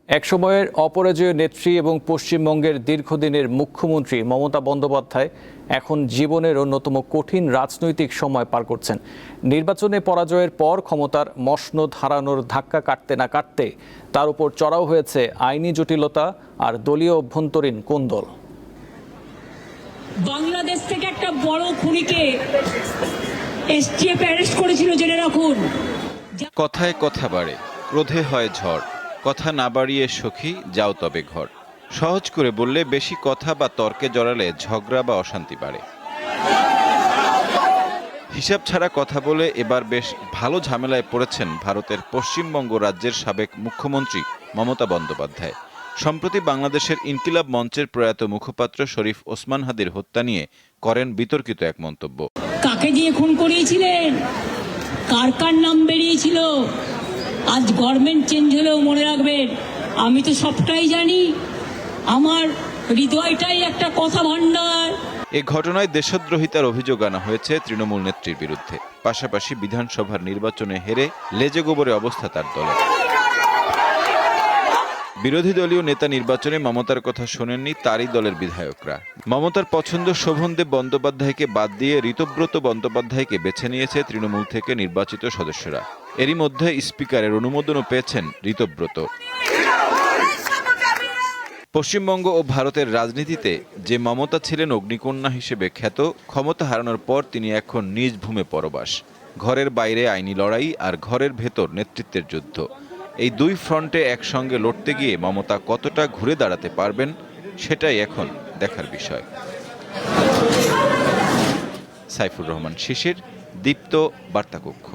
একসময়ের অপরাজেয় নেত্রী এবং পশ্চিমবঙ্গের দীর্ঘদিনের মুখ্যমন্ত্রী মমতা বন্দ্যোপাধ্যায় এখন জীবনের অন্যতম কঠিন রাজনৈতিক সময় পার করছেন। নির্বাচনে পরাজয়ের পর ক্ষমতার মসনদ হারানোর ধাক্কা কাটতে না কাটতে তার উপর চড়াও হয়েছে আইনি জটিলতা আর দলীয় অভ্যন্তরীণ কোন্দল। বাংলাদেশ থেকে একটা বড় খুনিকে এসটিএফ অ্যারেস্ট করেছিল, জেনে রাখুন। কথায় কথা বাড়ে, ক্রোধে হয় ঝড়। কথা না বাড়িয়ে সখী যাও তবে ঘর। সহজ করে বললে বেশি কথা বা তর্কে জড়ালে ঝগড়া বা অশান্তি বাড়ে। হিসাব ছাড়া কথা বলে এবার বেশ ভালো ঝামেলায় পড়েছেন ভারতের পশ্চিমবঙ্গ রাজ্যের সাবেক মুখ্যমন্ত্রী মমতা বন্দ্যোপাধ্যায়। সম্প্রতি বাংলাদেশের ইনকিলাব মঞ্চের প্রয়াত মুখপাত্র শরীফ ওসমান হাদির হত্যা নিয়ে করেন বিতর্কিত এক মন্তব্য। কাকে দিয়ে খুন করিয়েছিলেন, কার কার নাম বেরিয়েছিল, আজ গভর্নমেন্ট চেঞ্জ হলেও মনে রাখবেন আমি তো সবটাই জানি, আমার হৃদয়টাই একটা কথা ভান্ডার। এ ঘটনায় দেশদ্রোহিতার অভিযোগ আনা হয়েছে তৃণমূল নেত্রীর বিরুদ্ধে। পাশাপাশি বিধানসভার নির্বাচনে হেরে লেজে গোবরে অবস্থা তার দলের। বিরোধী দলীয় নেতা নির্বাচনে মমতার কথা শোনেননি তারই দলের বিধায়করা। মমতার পছন্দ শোভনদেব বন্দ্যোপাধ্যায়কে বাদ দিয়ে ঋতব্রত বন্দ্যোপাধ্যায়কে বেছে নিয়েছে তৃণমূল থেকে নির্বাচিত সদস্যরা। এরই মধ্যে স্পিকারের অনুমোদনও পেয়েছেন ঋতব্রত। পশ্চিমবঙ্গ ও ভারতের রাজনীতিতে যে মমতা ছিলেন অগ্নিকন্যা হিসেবে খ্যাত, ক্ষমতা হারানোর পর তিনি এখন নিজ ভূমে পরবাস। ঘরের বাইরে আইনি লড়াই আর ঘরের ভেতর নেতৃত্বের যুদ্ধ, এই দুই ফ্রন্টে একসঙ্গে লড়তে গিয়ে মমতা কতটা ঘুরে দাঁড়াতে পারবেন সেটাই এখন দেখার বিষয়। সাইফুর রহমান শিশির, দীপ্ত বার্তাকক্ষ।